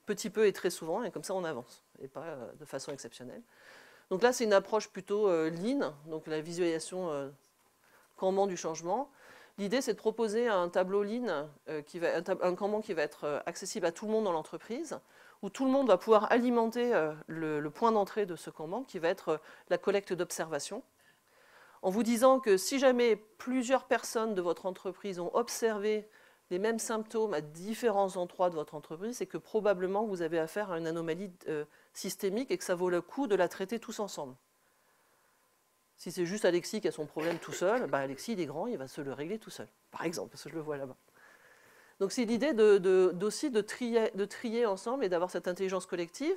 Petit peu et très souvent, et comme ça on avance, et pas de façon exceptionnelle. Donc là, c'est une approche plutôt lean, donc la visualisation Kanban du changement. L'idée, c'est de proposer un tableau lean, un Kanban qui va être accessible à tout le monde dans l'entreprise, où tout le monde va pouvoir alimenter le point d'entrée de ce Kanban, qui va être la collecte d'observations, en vous disant que si jamais plusieurs personnes de votre entreprise ont observé les mêmes symptômes à différents endroits de votre entreprise, c'est que probablement vous avez affaire à une anomalie systémique et que ça vaut le coup de la traiter tous ensemble. Si c'est juste Alexis qui a son problème tout seul, bah Alexis il est grand, il va se le régler tout seul, par exemple, parce que je le vois là-bas. Donc c'est l'idée aussi de trier ensemble et d'avoir cette intelligence collective.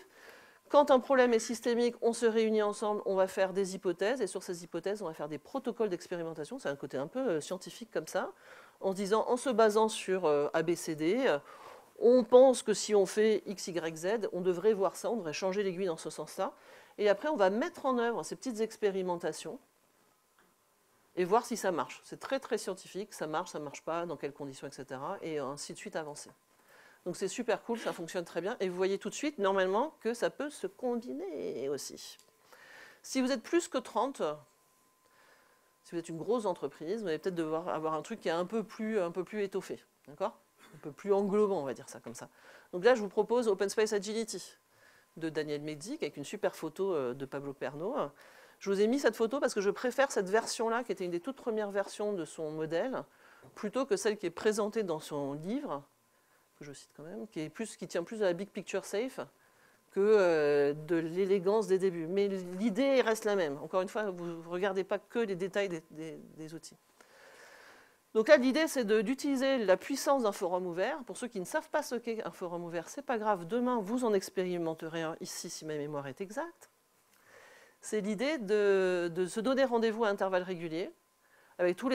Quand un problème est systémique, on se réunit ensemble, on va faire des hypothèses, et sur ces hypothèses, on va faire des protocoles d'expérimentation. C'est un côté un peu scientifique comme ça, en se basant sur ABCD, on pense que si on fait X, Y, Z, on devrait voir ça, on devrait changer l'aiguille dans ce sens-là. Et après, on va mettre en œuvre ces petites expérimentations et voir si ça marche. C'est très très scientifique, ça marche pas, dans quelles conditions, etc. Et ainsi de suite avancer. Donc c'est super cool, ça fonctionne très bien. Et vous voyez tout de suite, normalement, que ça peut se combiner aussi. Si vous êtes plus que 30, si vous êtes une grosse entreprise, vous allez peut-être devoir avoir un truc qui est un peu plus étoffé, d'accord? Un peu plus englobant, on va dire ça comme ça. Donc là, je vous propose Open Space Agility de Daniel Medzik avec une super photo de Pablo Perno. Je vous ai mis cette photo parce que je préfère cette version-là, qui était une des toutes premières versions de son modèle, plutôt que celle qui est présentée dans son livre, que je cite quand même, qui tient plus de la Big Picture Safe que de l'élégance des débuts. Mais l'idée reste la même. Encore une fois, vous ne regardez pas que les détails des outils. Donc là, l'idée, c'est d'utiliser la puissance d'un forum ouvert. Pour ceux qui ne savent pas ce qu'est un forum ouvert, ce n'est pas grave. Demain, vous en expérimenterez un ici, si ma mémoire est exacte. C'est l'idée de se donner rendez-vous à intervalles réguliers avec tous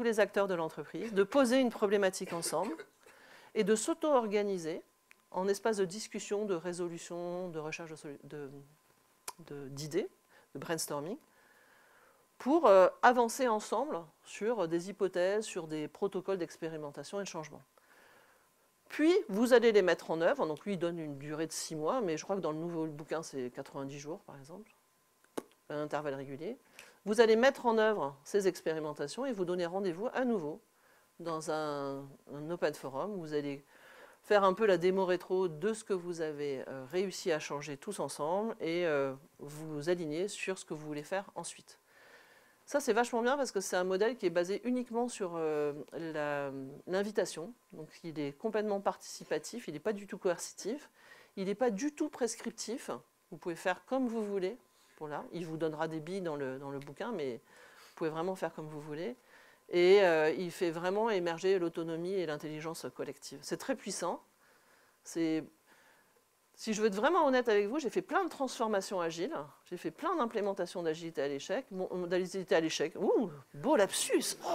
les acteurs de l'entreprise, de poser une problématique ensemble et de s'auto-organiser en espace de discussion, de résolution, de recherche d'idées, de brainstorming, pour avancer ensemble sur des hypothèses, sur des protocoles d'expérimentation et de changement. Puis, vous allez les mettre en œuvre. Donc, lui, il donne une durée de 6 mois, mais je crois que dans le nouveau bouquin, c'est 90 jours, par exemple, à un intervalle régulier. Vous allez mettre en œuvre ces expérimentations et vous donner rendez-vous à nouveau dans un open forum où vous allez faire un peu la démo rétro de ce que vous avez réussi à changer tous ensemble et vous aligner sur ce que vous voulez faire ensuite. Ça, c'est vachement bien parce que c'est un modèle qui est basé uniquement sur l'invitation. Donc, il est complètement participatif, il n'est pas du tout coercitif, il n'est pas du tout prescriptif. Vous pouvez faire comme vous voulez. Voilà. Il vous donnera des billes dans le bouquin, mais vous pouvez vraiment faire comme vous voulez. Et il fait vraiment émerger l'autonomie et l'intelligence collective. C'est très puissant. Si je veux être vraiment honnête avec vous, j'ai fait plein de transformations agiles, j'ai fait plein d'implémentations d'agilité à l'échec. D'agilité à l'échec, ouh, beau lapsus. Oh.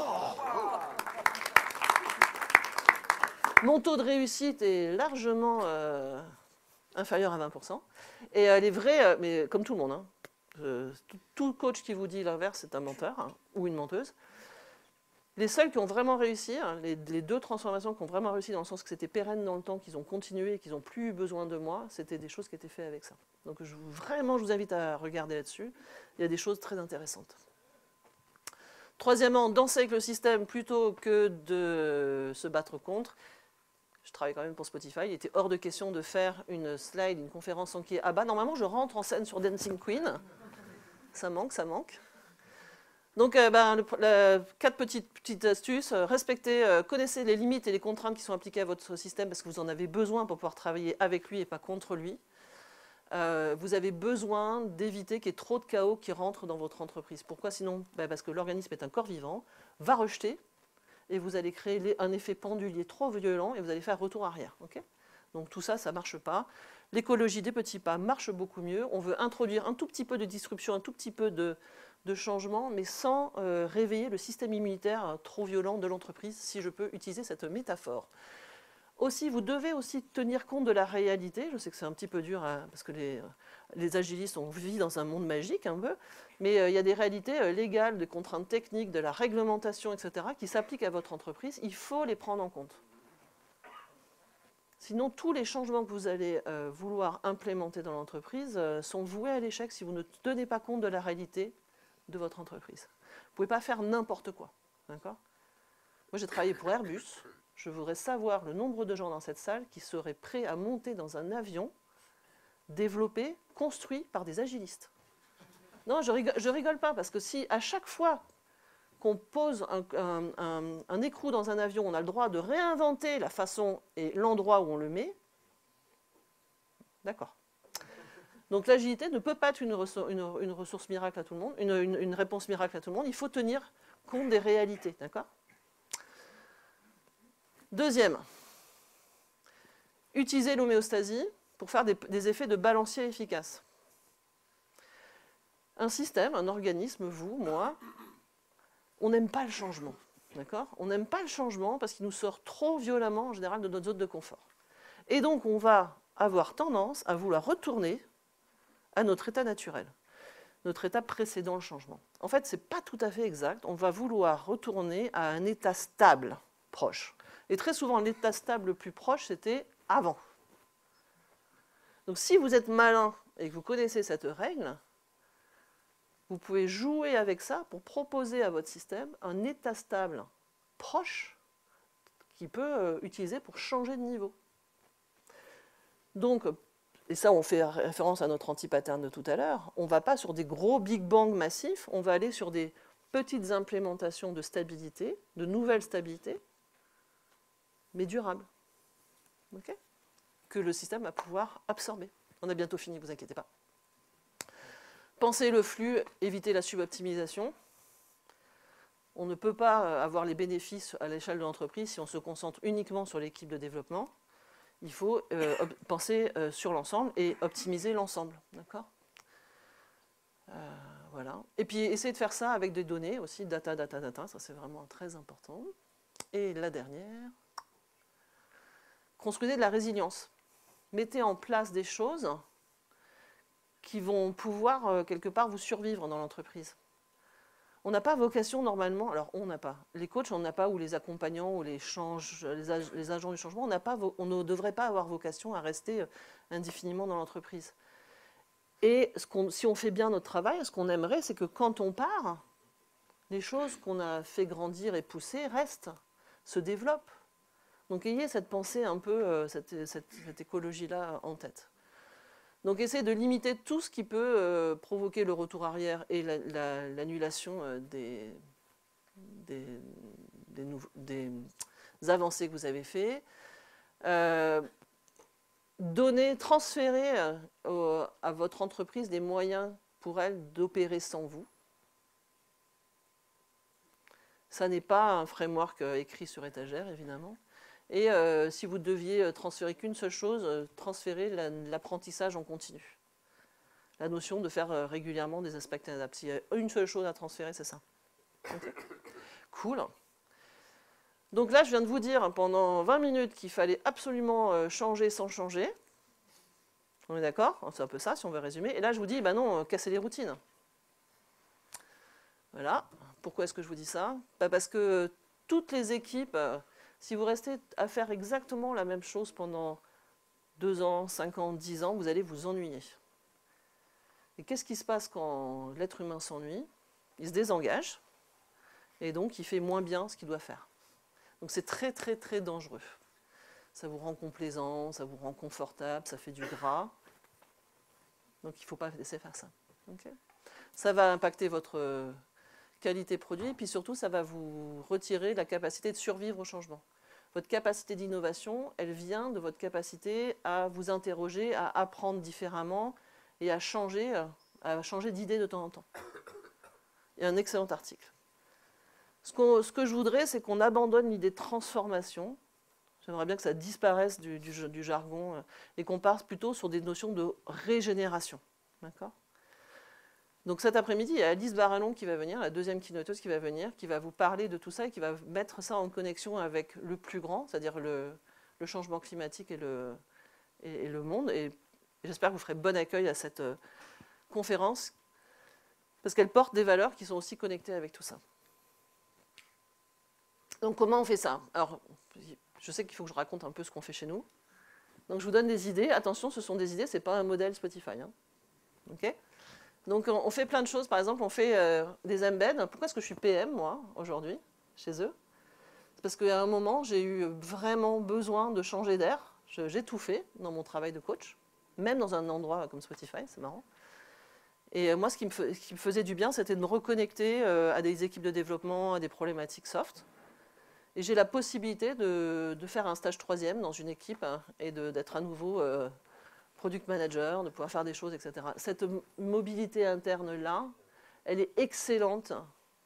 Mon taux de réussite est largement inférieur à 20%. Et les vrais, mais comme tout le monde, hein, tout coach qui vous dit l'inverse, c'est un menteur hein, ou une menteuse. Les seuls qui ont vraiment réussi, hein, les 2 transformations qui ont vraiment réussi dans le sens que c'était pérenne dans le temps, qu'ils ont continué et qu'ils n'ont plus eu besoin de moi, c'était des choses qui étaient faites avec ça. Donc vraiment, je vous invite à regarder là-dessus. Il y a des choses très intéressantes. Troisièmement, danser avec le système plutôt que de se battre contre. Je travaille quand même pour Spotify. Il était hors de question de faire une slide, une conférence sans qu'il y ait... Ah bah, normalement, je rentre en scène sur Dancing Queen. Ça manque, ça manque. Donc, 4 petites astuces. Respectez, connaissez les limites et les contraintes qui sont appliquées à votre système parce que vous en avez besoin pour pouvoir travailler avec lui et pas contre lui. Vous avez besoin d'éviter qu'il y ait trop de chaos qui rentre dans votre entreprise. Pourquoi sinon? Parce que l'organisme est un corps vivant, va rejeter et vous allez créer un effet pendulier trop violent et vous allez faire retour arrière. Okay, donc tout ça, ça ne marche pas. L'écologie des petits pas marche beaucoup mieux. On veut introduire un tout petit peu de disruption, un tout petit peu de changement, mais sans réveiller le système immunitaire trop violent de l'entreprise, si je peux utiliser cette métaphore. Aussi, vous devez aussi tenir compte de la réalité. Je sais que c'est un petit peu dur, parce que les agilistes, on vit dans un monde magique un peu, mais il y a des réalités légales, des contraintes techniques, de la réglementation, etc., qui s'appliquent à votre entreprise. Il faut les prendre en compte. Sinon, tous les changements que vous allez vouloir implémenter dans l'entreprise sont voués à l'échec si vous ne tenez pas compte de la réalité de votre entreprise. Vous ne pouvez pas faire n'importe quoi. D'accord ? Moi, j'ai travaillé pour Airbus. Je voudrais savoir le nombre de gens dans cette salle qui seraient prêts à monter dans un avion développé, construit par des agilistes. Non, je rigole pas, parce que si à chaque fois qu'on pose un écrou dans un avion, on a le droit de réinventer la façon et l'endroit où on le met, d'accord. Donc l'agilité ne peut pas être une ressource miracle à tout le monde, une réponse miracle à tout le monde. Il faut tenir compte des réalités, d'accord ? Deuxième, utiliser l'homéostasie pour faire des effets de balancier efficaces. Un système, un organisme, vous, moi, on n'aime pas le changement, d'accord ? On n'aime pas le changement parce qu'il nous sort trop violemment, en général, de notre zone de confort. Et donc, on va avoir tendance à vouloir retourner à notre état naturel, notre état précédent le changement. En fait, ce n'est pas tout à fait exact. On va vouloir retourner à un état stable, proche. Et très souvent, l'état stable le plus proche, c'était avant. Donc si vous êtes malin et que vous connaissez cette règle, vous pouvez jouer avec ça pour proposer à votre système un état stable proche qu'il peut utiliser pour changer de niveau. Donc, et ça on fait référence à notre anti-pattern de tout à l'heure, on ne va pas sur des gros big bang massifs, on va aller sur des petites implémentations de stabilité, de nouvelles stabilités, mais durables. Okay, que le système va pouvoir absorber. On a bientôt fini, ne vous inquiétez pas. Pensez le flux, évitez la suboptimisation. On ne peut pas avoir les bénéfices à l'échelle de l'entreprise si on se concentre uniquement sur l'équipe de développement. Il faut penser sur l'ensemble et optimiser l'ensemble. D'accord ? Voilà. Et puis, essayez de faire ça avec des données aussi, data, ça c'est vraiment très important. Et la dernière, construisez de la résilience. Mettez en place des choses qui vont pouvoir, quelque part, vous survivre dans l'entreprise. On n'a pas vocation normalement, alors on n'a pas, les coachs on n'a pas, ou les accompagnants, ou les agents du changement, on ne devrait pas avoir vocation à rester indéfiniment dans l'entreprise. Et si on fait bien notre travail, ce qu'on aimerait, c'est que quand on part, les choses qu'on a fait grandir et pousser restent, se développent. Donc ayez cette pensée un peu, cette écologie-là en tête. Donc essayez de limiter tout ce qui peut provoquer le retour arrière et l'annulation des avancées que vous avez faites. Transférer à votre entreprise des moyens pour elle d'opérer sans vous. Ça n'est pas un framework écrit sur étagère, évidemment. Et si vous deviez transférer qu'une seule chose, transférer l'apprentissage en continu. La notion de faire régulièrement des aspects adaptés. S'il y a une seule chose à transférer, c'est ça. Okay. Cool. Donc là, je viens de vous dire pendant 20 minutes qu'il fallait absolument changer sans changer. On est d'accord? C'est un peu ça, si on veut résumer. Et là, je vous dis, ben non, cassez les routines. Voilà. Pourquoi est-ce que je vous dis ça? Parce que toutes les équipes... Si vous restez à faire exactement la même chose pendant 2 ans, 5 ans, 10 ans, vous allez vous ennuyer. Et qu'est-ce qui se passe quand l'être humain s'ennuie? Il se désengage, et donc il fait moins bien ce qu'il doit faire. Donc c'est très très très dangereux. Ça vous rend complaisant, ça vous rend confortable, ça fait du gras. Donc il ne faut pas laisser faire ça. Okay, ça va impacter votre qualité produit, et puis surtout ça va vous retirer la capacité de survivre au changement. Votre capacité d'innovation, elle vient de votre capacité à vous interroger, à apprendre différemment et à changer d'idée de temps en temps. Il y a un excellent article. Ce que je voudrais, c'est qu'on abandonne l'idée de transformation. J'aimerais bien que ça disparaisse du jargon et qu'on parte plutôt sur des notions de régénération. D'accord ? Donc cet après-midi, il y a Alice Barallon qui va venir, la deuxième keynoteuse qui va venir, qui va vous parler de tout ça et qui va mettre ça en connexion avec le plus grand, c'est-à-dire le changement climatique et le monde. Et j'espère que vous ferez bon accueil à cette conférence, parce qu'elle porte des valeurs qui sont aussi connectées avec tout ça. Donc comment on fait ça? Alors, je sais qu'il faut que je raconte un peu ce qu'on fait chez nous. Donc je vous donne des idées. Attention, ce sont des idées, ce n'est pas un modèle Spotify. Hein. Okay, donc on fait plein de choses. Par exemple, on fait des embeds. Pourquoi est-ce que je suis PM, moi, aujourd'hui, chez eux? C'est parce qu'à un moment, j'ai eu vraiment besoin de changer d'air. J'ai tout fait dans mon travail de coach, même dans un endroit comme Spotify, c'est marrant. Et moi, ce qui me faisait du bien, c'était de me reconnecter à des équipes de développement, à des problématiques soft. Et j'ai la possibilité de faire un stage 3e dans une équipe et d'être à nouveau product manager, de pouvoir faire des choses, etc. Cette mobilité interne-là, elle est excellente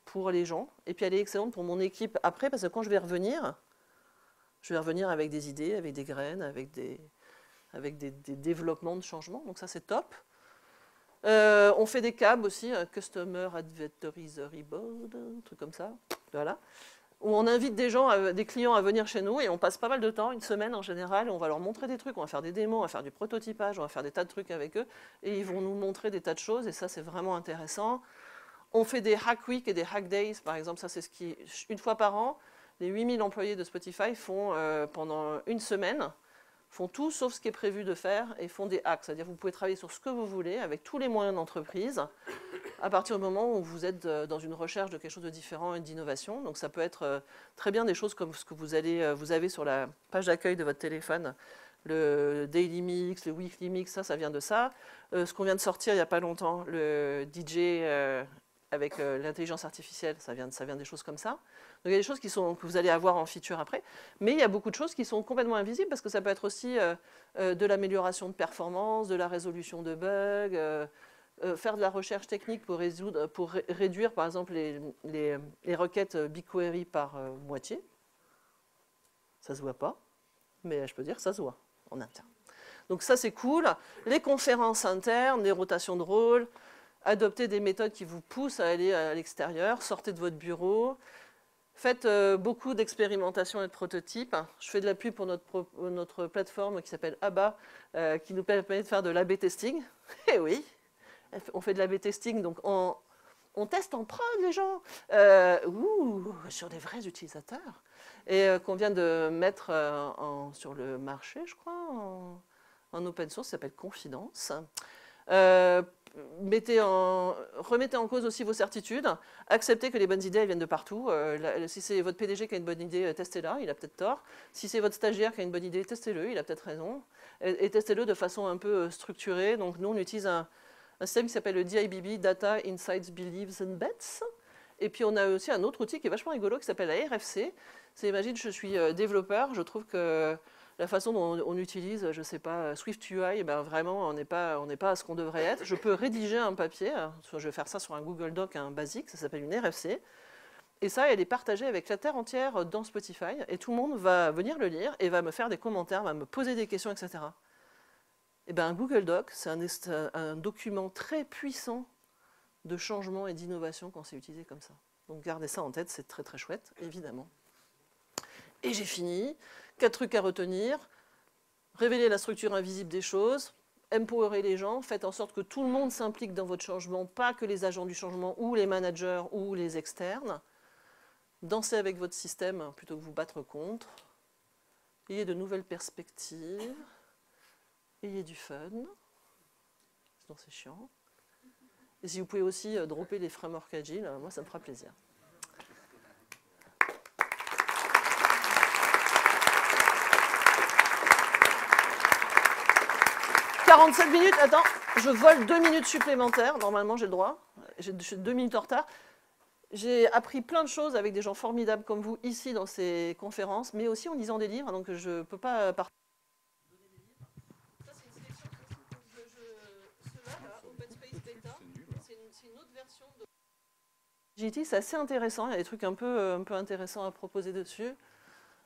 pour les gens. Et puis elle est excellente pour mon équipe après, parce que quand je vais revenir avec des idées, avec des graines, avec des développements de changement. Donc ça, c'est top. On fait des CAB aussi, Customer Advisory Board, un truc comme ça. Voilà. Où on invite des clients à venir chez nous et on passe pas mal de temps, une semaine en général, et on va leur montrer des trucs, on va faire des démos, on va faire du prototypage, on va faire des tas de trucs avec eux, et ils vont nous montrer des tas de choses, et ça c'est vraiment intéressant. On fait des Hack Week et des Hack Days, par exemple, ça c'est ce qui, une fois par an, les 8000 employés de Spotify font pendant une semaine font tout sauf ce qui est prévu de faire et font des hacks. C'est-à-dire que vous pouvez travailler sur ce que vous voulez avec tous les moyens d'entreprise à partir du moment où vous êtes dans une recherche de quelque chose de différent et d'innovation. Donc ça peut être très bien des choses comme ce que vous avez sur la page d'accueil de votre téléphone, le Daily Mix, le Weekly Mix, ça vient de ça. Ce qu'on vient de sortir il n'y a pas longtemps, le DJ avec l'intelligence artificielle, ça vient des choses comme ça. Donc il y a des choses que vous allez avoir en feature après, mais il y a beaucoup de choses qui sont complètement invisibles parce que ça peut être aussi de l'amélioration de performance, de la résolution de bugs, faire de la recherche technique pour réduire par exemple les requêtes BigQuery par moitié. Ça se voit pas, mais je peux dire que ça se voit en interne. Donc ça c'est cool. Les conférences internes, les rotations de rôle, adoptez des méthodes qui vous poussent à aller à l'extérieur, sortez de votre bureau, faites beaucoup d'expérimentations et de prototypes. Je fais de la pub pour notre plateforme qui s'appelle ABBA, qui nous permet de faire de l'A/B testing. Eh oui, on fait de l'A/B testing, donc on teste en prod les gens, sur des vrais utilisateurs, et qu'on vient de mettre sur le marché, je crois, en open source, ça s'appelle Confidence. Remettez en cause aussi vos certitudes, acceptez que les bonnes idées elles viennent de partout. Si c'est votre PDG qui a une bonne idée, testez-la, il a peut-être tort. Si c'est votre stagiaire qui a une bonne idée, testez-le, il a peut-être raison. Et testez-le de façon un peu structurée. Donc nous, on utilise un système qui s'appelle le DIBB, Data, Insights, Beliefs and Bets. Et puis on a aussi un autre outil qui est vachement rigolo qui s'appelle la RFC. Imagine, je suis développeur, je trouve que la façon dont on utilise, je ne sais pas, SwiftUI, ben vraiment, on n'est pas à ce qu'on devrait être. Je peux rédiger un papier, je vais faire ça sur un Google Doc, un basique, ça s'appelle une RFC. Et ça, elle est partagée avec la terre entière dans Spotify. Et tout le monde va venir le lire et va me faire des commentaires, va me poser des questions, etc. Et ben, un Google Doc, c'est un document très puissant de changement et d'innovation quand c'est utilisé comme ça. Donc gardez ça en tête, c'est très très chouette, évidemment. Et j'ai fini. 4 trucs à retenir. Révéler la structure invisible des choses. Empowerer les gens. Faites en sorte que tout le monde s'implique dans votre changement, pas que les agents du changement ou les managers ou les externes. Dansez avec votre système plutôt que vous battre contre. Ayez de nouvelles perspectives. Ayez du fun. Sinon c'est chiant. Et si vous pouvez aussi dropper les frameworks agiles, moi ça me fera plaisir. 47 minutes, attends, je vole 2 minutes supplémentaires, normalement j'ai le droit, je suis 2 minutes en retard. J'ai appris plein de choses avec des gens formidables comme vous ici dans ces conférences, mais aussi en lisant des livres, donc je ne peux pas partager. Ça c'est une sélection de ceux-là, Open Space Data, c'est une autre version de Agility, c'est assez intéressant, il y a des trucs un peu intéressants à proposer dessus.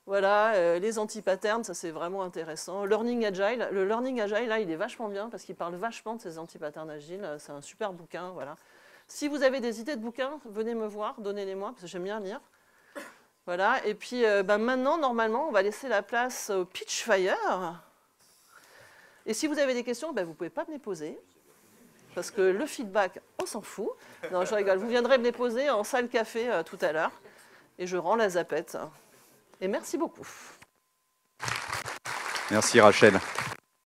Voilà, les anti-patterns, ça c'est vraiment intéressant. Learning Agile, le Learning Agile, là, il est vachement bien parce qu'il parle vachement de ces anti-patterns agiles. C'est un super bouquin, voilà. Si vous avez des idées de bouquins, venez me voir, donnez-les-moi, parce que j'aime bien lire. Voilà, et puis maintenant, normalement, on va laisser la place au Pitchfire. Et si vous avez des questions, vous ne pouvez pas me les poser, parce que le feedback, on s'en fout. Non, je rigole, vous viendrez me les poser en salle café tout à l'heure, et je rends la zapette. Et merci beaucoup. Merci Rachel.